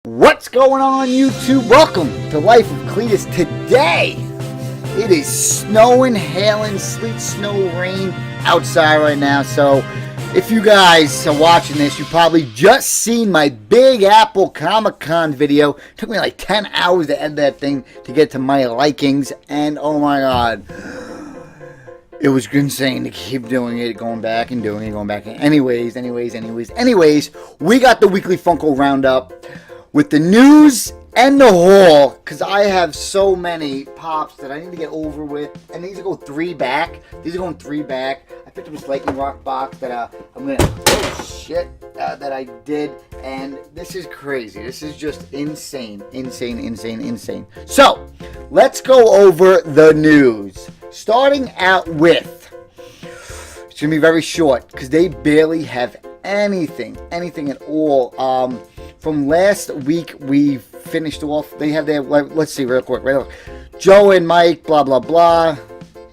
What's going on, YouTube? Welcome to Life of CLETUS. Today, it is snowing, hailing, sleet, snow, rain outside right now. So, if you guys are watching this, you probably just seen my Big Apple Comic-Con video. It took me like 10 hours to edit that thing to get to my likings. And oh my god, it was insane to keep doing it, going back and doing it, going back. Anyways, we got the weekly Funko Roundup with the news and the haul, because I have so many pops that I need to get over with, and these go 3 back. These are going 3 back. I picked up this Lightning Rock box that that I did, and this is crazy. This is just insane. So, let's go over the news. Starting out with, it's going to be very short, because they barely have anything at all. From last week, we finished off. They have their, let's see real quick. Joe and Mike, blah, blah, blah.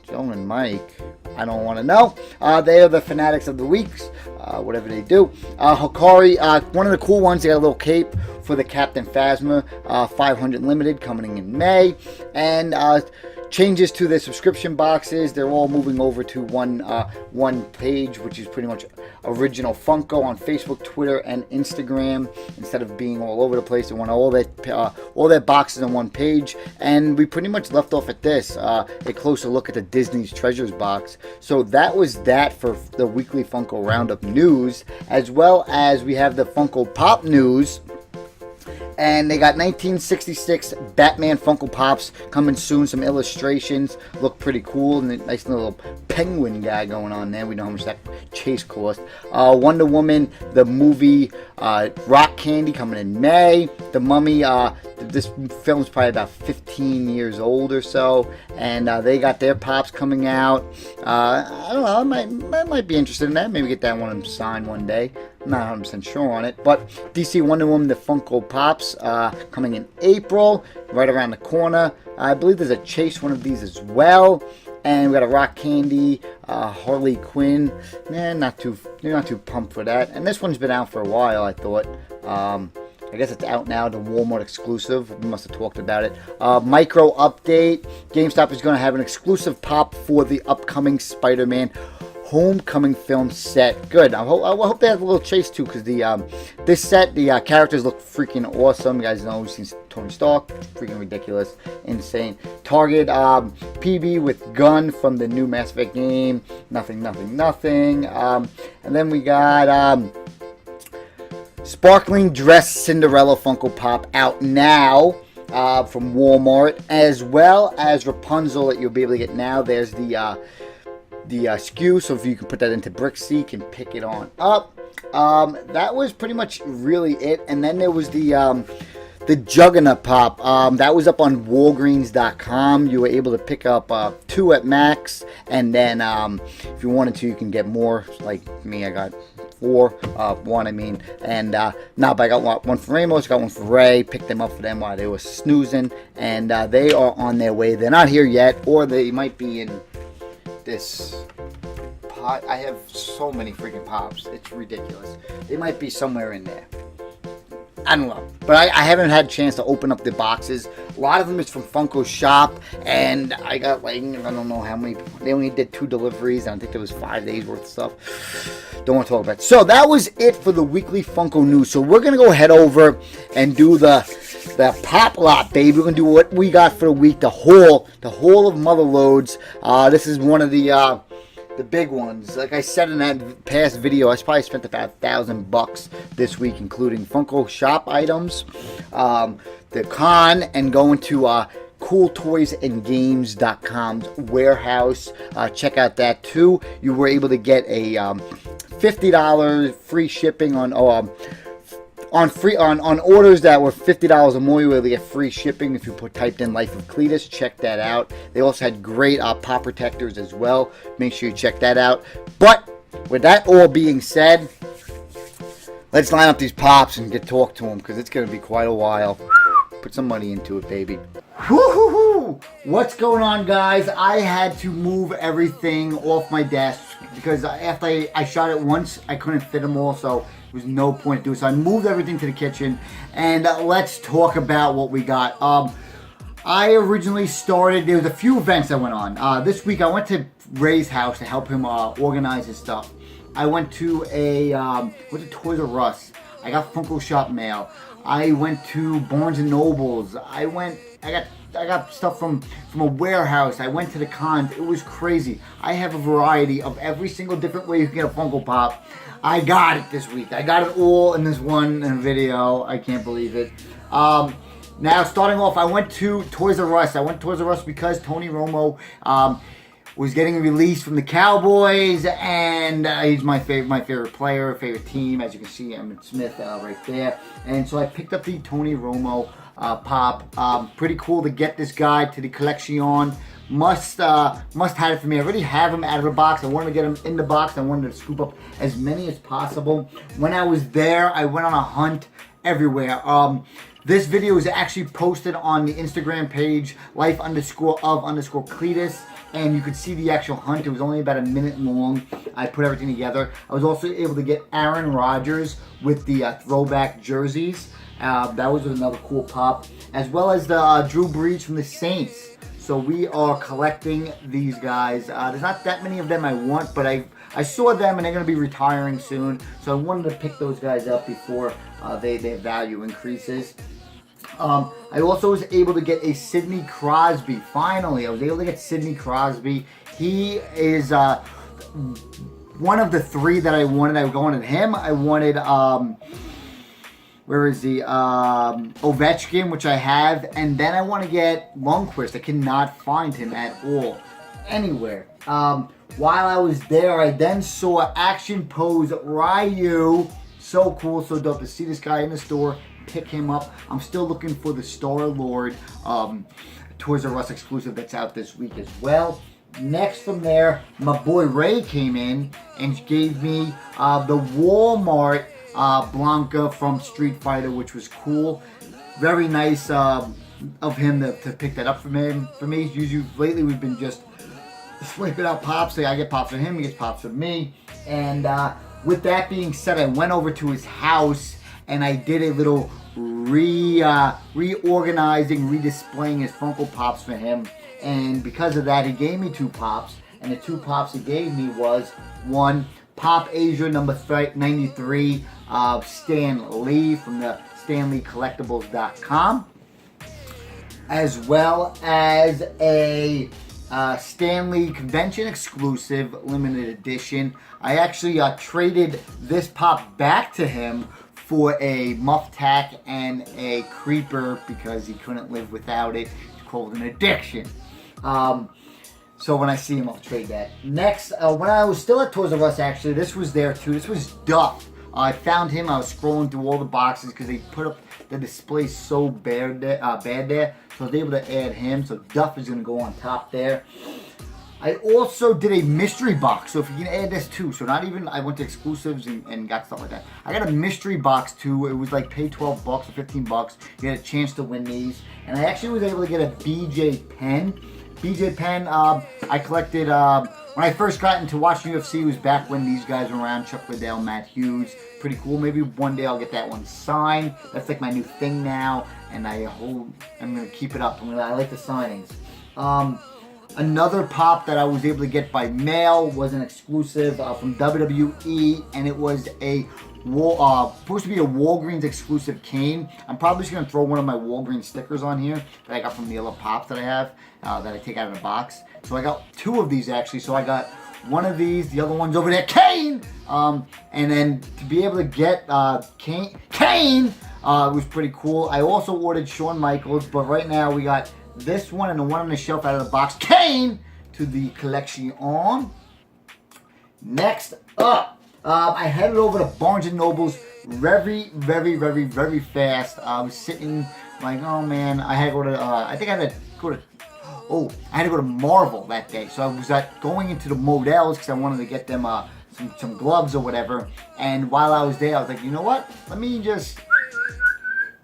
Joe and Mike, I don't want to know. They are the fanatics of the weeks, whatever they do. Hikari, one of the cool ones, they got a little cape for the Captain Phasma, 500 limited, coming in May. And changes to their subscription boxes. They're all moving over to one page, which is pretty much original Funko on Facebook, Twitter, and Instagram. Instead of being all over the place, they want all their boxes on one page. And we pretty much left off at this, a closer look at the Disney's Treasures box. So that was that for the weekly Funko Roundup news, as well as we have the Funko Pop news. And they got 1966 Batman Funko Pops coming soon. Some illustrations look pretty cool. And a nice little penguin guy going on there. We know how much that chase cost. Wonder Woman, the movie, Rock Candy coming in May. The Mummy, this film's probably about 15 years old or so. And they got their Pops coming out. I don't know, I might be interested in that. Maybe get that one signed one day. I'm not 100% sure on it, but DC Wonder Woman, the Funko Pops, coming in April, right around the corner. I believe there's a Chase one of these as well, and we got a Rock Candy, Harley Quinn. Not too pumped for that. And this one's been out for a while, I thought. I guess it's out now, the Walmart exclusive. We must have talked about it. Micro update: GameStop is going to have an exclusive pop for the upcoming Spider-Man Homecoming film set. Good. I hope they have a little Chase too, because this set, the characters look freaking awesome. You guys know we've seen Tony Stark, freaking ridiculous, insane. Target PB with gun from the new Mass Effect game. Nothing. And then we got sparkling dress Cinderella Funko Pop out now from Walmart, as well as Rapunzel that you'll be able to get now. There's the SKU, so if you can put that into Brickseek and pick it on up. That was pretty much really it. And then there was the Juggernaut Pop. That was up on Walgreens.com. You were able to pick up 2 at max, and then if you wanted to, you can get more. Like me, I got 1, and but I got one for Ramos, got one for Ray. Picked them up for them while they were snoozing, and they are on their way. They're not here yet, or they might be in this pot. I have so many freaking Pops, it's ridiculous. They might be somewhere in there, I don't know, but I haven't had a chance to open up the boxes. A lot of them is from Funko Shop, and I got like, I don't know how many. They only did 2 deliveries, and I think there was 5 days worth of stuff. Don't want to talk about it. So that was it for the weekly Funko news. So we're gonna go head over and do the pop lot, baby. We're gonna do what we got for the week. The haul of mother loads. This is one of the big ones. Like I said in that past video, I probably spent about $1,000 this week, including Funko Shop items, the con, and going to CoolToysAndGames.com's warehouse. Check out that too. You were able to get a $50 free shipping on orders that were $50 or more. You were able to get free shipping if you typed in Life of CLETUS. Check that out. They also had great pop protectors as well. Make sure you check that out. But with that all being said, let's line up these Pops and talk to them, because it's going to be quite a while. Put some money into it, baby. Woo-hoo-hoo! What's going on, guys? I had to move everything off my desk because after I shot it once, I couldn't fit them all, so was no point to do it. So I moved everything to the kitchen, and let's talk about what we got. I originally started, there was a few events that went on. This week I went to Ray's house to help him organize his stuff. I went to Toys R Us. I got Funko Shop mail. I went to Barnes and Nobles. I got stuff from a warehouse. I went to the cons. It was crazy. I have a variety of every single different way you can get a Funko Pop. I got it this week. I got it all in this one video. I can't believe it. Now, starting off, I went to Toys R Us. I went to Toys R Us because Tony Romo was getting released from the Cowboys, and he's my favorite player, favorite team. As you can see, Emmitt Smith right there. And so I picked up the Tony Romo pop. Pretty cool to get this guy to the collection. Must have it for me. I already have him out of the box. I wanted to get him in the box. I wanted to scoop up as many as possible. When I was there, I went on a hunt everywhere. This video is actually posted on the Instagram page, life_of_CLETUS, and you could see the actual hunt. It was only about a minute long. I put everything together. I was also able to get Aaron Rodgers with the throwback jerseys. That was another cool pop, as well as the Drew Brees from the Saints. So we are collecting these guys. There's not that many of them I want, but I saw them and they're going to be retiring soon. So I wanted to pick those guys up before their value increases. I also was able to get a Sidney Crosby. Finally, I was able to get Sidney Crosby. He is one of the three that I wanted. I wanted him. I wanted, where is he? Ovechkin, which I have. And then I want to get Lundqvist. I cannot find him at all, anywhere. While I was there, I then saw Action Pose Ryu. So cool, so dope to see this guy in the store. Pick him up. I'm still looking for the Star-Lord Toys R Us exclusive that's out this week as well. Next from there, my boy Ray came in and gave me the Walmart Blanca from Street Fighter, which was cool. Very nice of him to pick that up for me. Usually, lately we've been just swiping out pops. I get pops for him, he gets pops for me. And with that being said, I went over to his house and I did a little reorganizing, redisplaying his Funko Pops for him. And because of that, he gave me 2 pops. And the 2 pops he gave me was one, Pop Asia number 93, Stan Lee from the StanleyCollectibles.com, as well as a Stanley Convention exclusive limited edition. I actually traded this pop back to him for a Muff Tack and a Creeper because he couldn't live without it. It's called an addiction. So when I see him, I'll trade that. Next, when I was still at Toys R Us, actually, this was there too. This was Duff. I found him. I was scrolling through all the boxes because they put up the display so bad there. So I was able to add him. So Duff is going to go on top there. I also did a mystery box, so if you can add this too, so not even, I went to exclusives and got stuff like that. I got a mystery box too. It was like pay 12 bucks or 15 bucks. You had a chance to win these. And I actually was able to get a BJ pen. BJ pen, I collected, when I first got into watching UFC, it was back when these guys were around, Chuck Liddell, Matt Hughes. Pretty cool. Maybe one day I'll get that one signed. That's like my new thing now, and I'm going to keep it up. I like the signings. Another pop that I was able to get by mail was an exclusive from WWE, and it was a supposed to be a Walgreens exclusive cane. I'm probably just going to throw one of my Walgreens stickers on here that I got from the other pops that I have, that I take out of the box. So I got 2 of these actually. So I got one of these, the other one's over there, Kane! And then to be able to get Kane was pretty cool. I also ordered Shawn Michaels, but right now we got this one and the one on the shelf out of the box, Kane, to the collection on. Next up, I headed over to Barnes & Noble's very fast. I was sitting like, oh man, I had to go to, I had to go to Marvel that day. So I was going into the Models because I wanted to get them some gloves or whatever. And while I was there, I was like, you know what? Let me just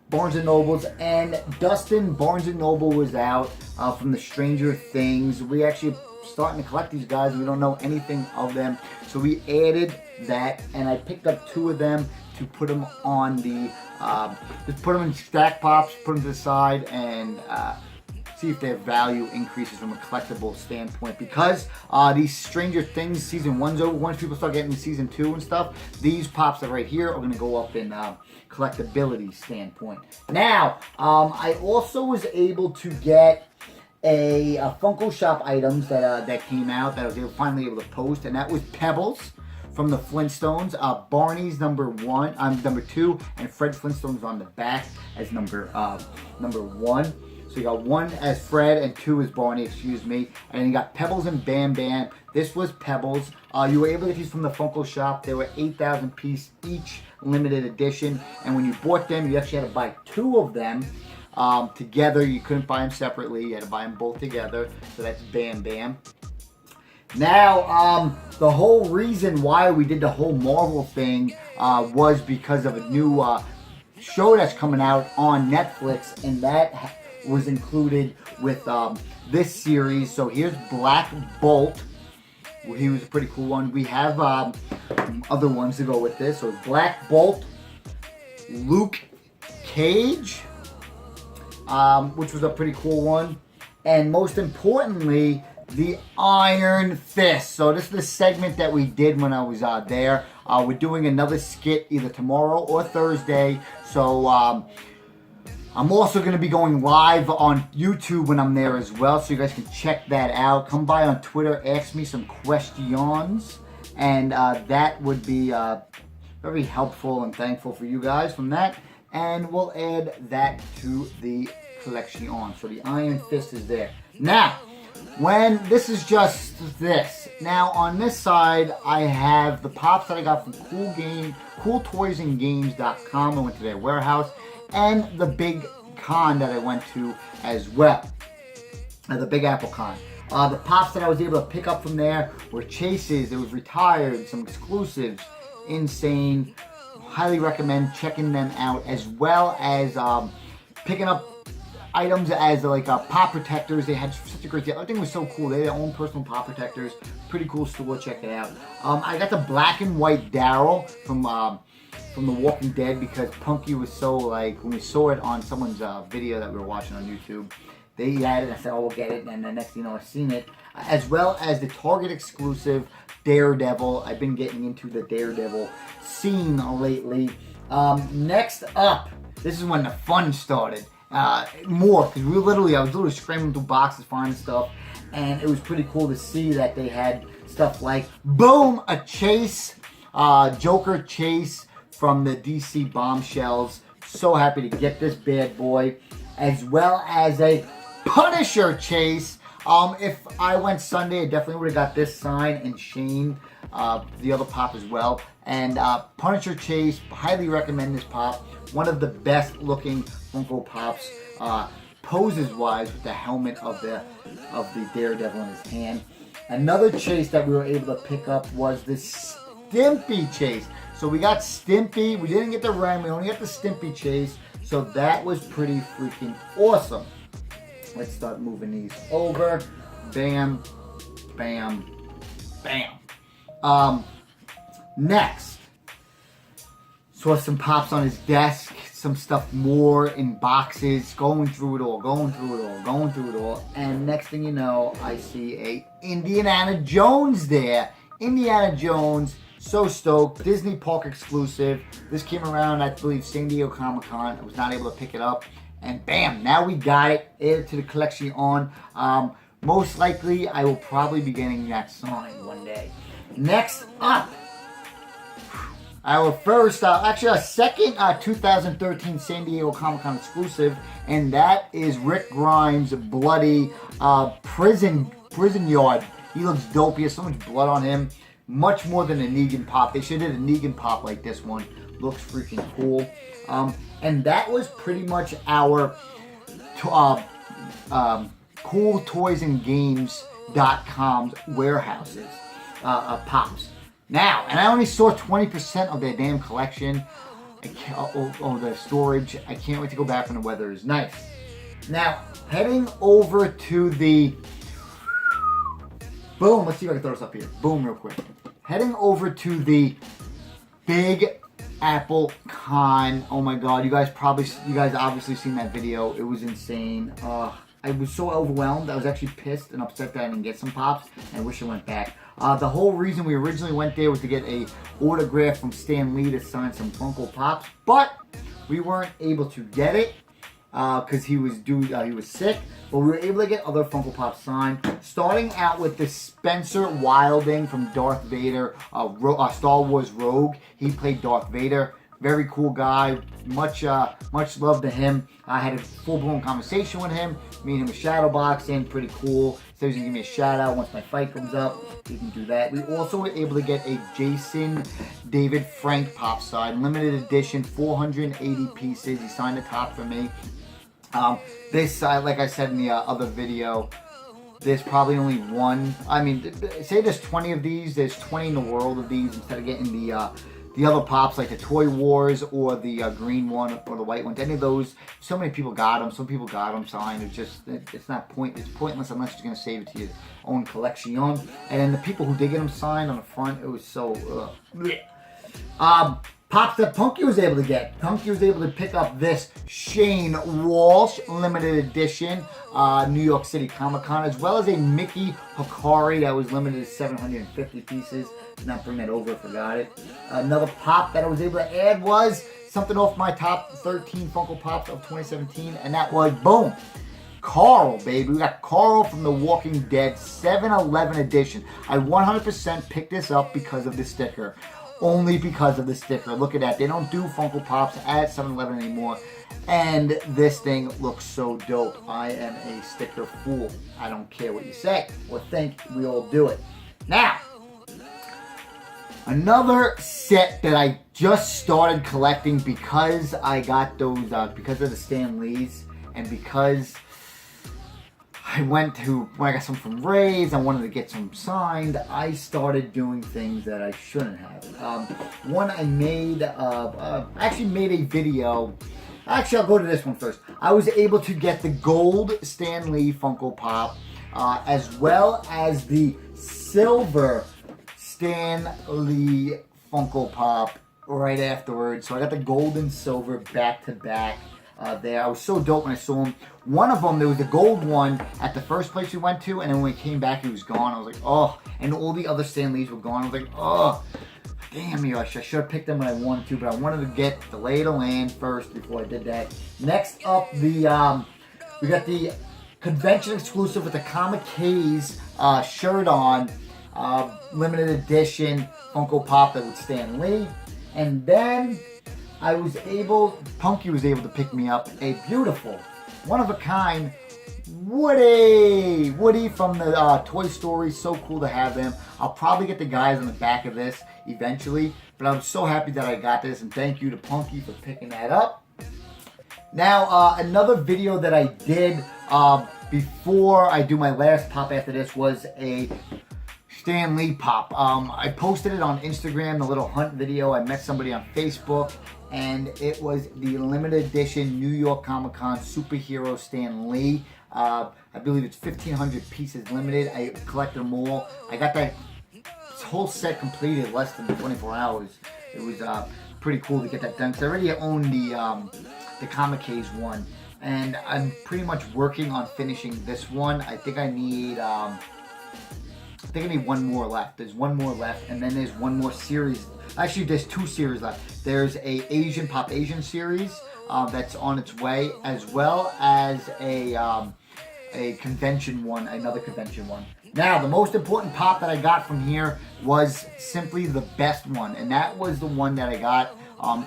Barnes & Noble's, and Dustin Barnes & Noble was out from the Stranger Things. We actually starting to collect these guys. We don't know anything of them. So we added that, and I picked up 2 of them to put them on the, just put them in stack pops, put them to the side, and see if their value increases from a collectible standpoint. Because these Stranger Things season 1's over, once people start getting to season 2 and stuff, these pops that are right here are going to go up in collectability standpoint. Now, I also was able to get a Funko Shop items that came out that I was finally able to post, and that was Pebbles from the Flintstones. Barney's number 2, and Fred Flintstone's on the back as number 1. So you got 1 as Fred and 2 as Barney, excuse me. And you got Pebbles and Bam Bam. This was Pebbles. You were able to get these from the Funko Shop. They were 8,000 piece each, limited edition. And when you bought them, you actually had to buy 2 of them together. You couldn't buy them separately. You had to buy them both together. So that's Bam Bam. Now, the whole reason why we did the whole Marvel thing was because of a new show that's coming out on Netflix, and that was included with this series. So here's Black Bolt. He was a pretty cool one. We have other ones to go with this. So Black Bolt, Luke Cage, which was a pretty cool one, and most importantly, the Iron Fist. So this is the segment that we did when I was there. We're doing another skit either tomorrow or Thursday. So I'm also going to be going live on YouTube when I'm there as well, so you guys can check that out. Come by on Twitter, ask me some questions, and that would be very helpful and thankful for you guys from that. And we'll add that to the collection. So the Iron Fist is there. Now, when this is just this. Now on this side, I have the pops that I got from CoolToysAndGames.com. I went to their warehouse, and the Big Con that I went to as well, the Big Apple Con. The pops that I was able to pick up from there were chases. It was retired, some exclusives, insane. Highly recommend checking them out, as well as picking up items as like pop protectors. They had such a great deal. Everything was so cool. They had their own personal pop protectors. Pretty cool store. Check it out. I got the black and white Daryl from The Walking Dead, because Punky was so, like, when we saw it on someone's video that we were watching on YouTube, they had it. I said, oh, we'll get it. And the next thing you know, I've seen it. As well as the Target exclusive Daredevil. I've been getting into the Daredevil scene lately. Next up, this is when the fun started. More, because I was literally scrambling through boxes, finding stuff, and it was pretty cool to see that they had stuff like, boom, a Chase, Joker Chase from the DC Bombshells. So happy to get this bad boy, as well as a Punisher Chase. If I went Sunday, I definitely would have got this sign and Shane, the other pop as well. And Punisher Chase, highly recommend this pop. One of the best looking Funko Pops, poses wise, with the helmet of the Daredevil in his hand. Another chase that we were able to pick up was the Stimpy Chase. So we got Stimpy. We didn't get the Ren. We only got the Stimpy Chase. So that was pretty freaking awesome. Let's start moving these over. Bam, bam, bam. Next, saw some pops on his desk, some stuff more in boxes, going through it all, and next thing you know, I see a Indiana Jones there. Indiana Jones, so stoked. Disney Park exclusive. This came around, I believe, San Diego Comic-Con. I was not able to pick it up, and bam, now we got it, added to the collection on. Most likely, I will probably be getting that signed one day. Next up, our first, actually our second 2013 San Diego Comic-Con exclusive, and that is Rick Grimes' bloody prison yard. He looks dope. He has so much blood on him. Much more than a Negan pop. They should have did a Negan pop like this one. Looks freaking cool. And that was pretty much our CoolToysAndGames.com's warehouses, pops. Now, and I only saw 20% of their damn collection. The storage. I can't wait to go back when the weather is nice. Now, heading over to the... Boom, let's see if I can throw this up here. Boom, real quick. Heading over to the Big Apple Con. Oh my God, you guys obviously seen that video. It was insane. I was so overwhelmed. I was actually pissed and upset that I didn't get some pops. And I wish I went back. The whole reason we originally went there was to get a autograph from Stan Lee to sign some Funko Pops, but we weren't able to get it because he was sick. But we were able to get other Funko Pops signed. Starting out with the Spencer Wilding from Darth Vader, Star Wars Rogue. He played Darth Vader. Very cool guy. Much love to him. I had a full-blown conversation with him. Me and him was shadowboxing. Pretty cool. So he's going to give me a shout-out once my fight comes up. He can do that. We also were able to get a Jason David Frank pop sign. Limited edition, 480 pieces. He signed the top for me. This side, like I said in the other video, there's probably only one. I mean, say there's 20 of these. There's 20 in the world of these instead of getting the other pops like the Toy Wars or the green one or the white one. Any of those, so many people got them. Some people got them signed. It's pointless unless you're going to save it to your own collection. And then the people who did get them signed on the front, it was so... Pops that Punky was able to get. Punky was able to pick up this Shane Walsh limited edition New York City Comic Con, as well as a Mickey Hikari that was limited to 750 pieces. Did not bring that over, forgot it. Another pop that I was able to add was something off my top 13 Funko Pops of 2017, and that was, boom, Carl, baby. We got Carl from The Walking Dead 7-Eleven edition. I 100% picked this up because of the sticker. Only because of the sticker. Look at that. They don't do Funko Pops at 7-Eleven anymore. And this thing looks so dope. I am a sticker fool. I don't care what you say or think. We all do it. Now, another set that I just started collecting because I got those, because of the Stan Lees and because when I got some from Ray's, I wanted to get some signed. I started doing things that I shouldn't have. One I made, I actually made a video. Actually, I'll go to this one first. I was able to get the gold Stan Lee Funko Pop, as well as the silver Stan Lee Funko Pop right afterwards. So I got the gold and silver back to back. There. I was so dope when I saw him. One of them, there was the gold one at the first place we went to, and then when we came back, he was gone. I was like, oh, and all the other Stan Lees were gone. I was like, oh, damn you, I should have picked them when I wanted to, but I wanted to get the lay of the land first before I did that. Next up, we got the convention exclusive with the Comic K's shirt on, limited edition Funko Pop that would Stan Lee, and then Punky was able to pick me up a beautiful, one-of-a-kind Woody from the Toy Story. So cool to have him. I'll probably get the guys on the back of this eventually, but I'm so happy that I got this, and thank you to Punky for picking that up. Now, another video that I did before I do my last pop after this was a Stan Lee pop. I posted it on Instagram, the little hunt video. I met somebody on Facebook, and it was the limited edition New York Comic Con superhero Stan Lee. I believe it's 1,500 pieces limited. I collected them all. I got that whole set completed in less than 24 hours. It was pretty cool to get that done, because I already own the Comic K's one, and I'm pretty much working on finishing this one. I think I need one more left. There's one more left, and then there's one more series. Actually, there's two series left. There's a Pop Asian series that's on its way, as well as a convention one, another convention one. Now, the most important pop that I got from here was simply the best one, and that was the one that I got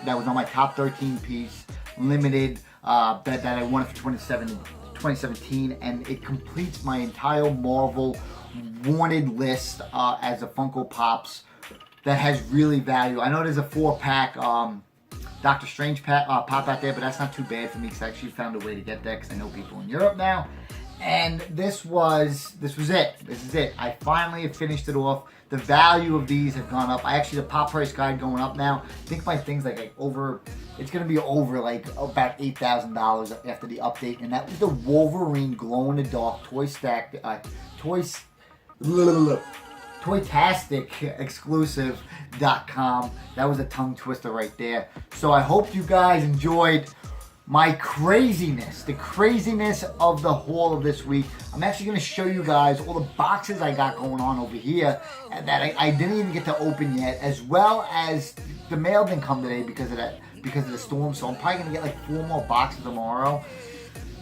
that was on my top 13 piece limited that I wanted for 2017, and it completes my entire Marvel wanted list as a Funko Pops that has really value. I know there's a 4-pack Doctor Strange pop out there, but that's not too bad for me, because I actually found a way to get that, because I know people in Europe now. And this was it. This is it. I finally have finished it off. The value of these have gone up. The pop price guide going up now. I think my thing's like over, it's going to be over like about $8,000 after the update. And that was the Wolverine glow in the dark toy stack, Toytastic exclusive.com. That was a tongue twister right there. So I hope you guys enjoyed my craziness, the craziness of the haul of this week. I'm actually going to show you guys all the boxes I got going on over here that I didn't even get to open yet, as well as the mail didn't come today because of the storm. So I'm probably going to get like 4 more boxes tomorrow.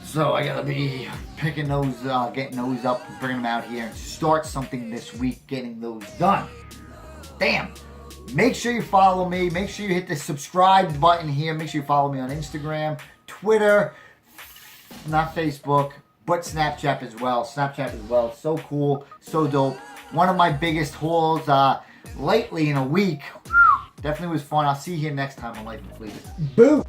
So I gotta be picking those, getting those up, and bringing them out here, and start something this week, getting those done. Damn. Make sure you follow me. Make sure you hit the subscribe button here. Make sure you follow me on Instagram, Twitter, not Facebook, but Snapchat as well. So cool, so dope. One of my biggest hauls lately in a week. Definitely was fun. I'll see you here next time on Life of CLETUS. Boom.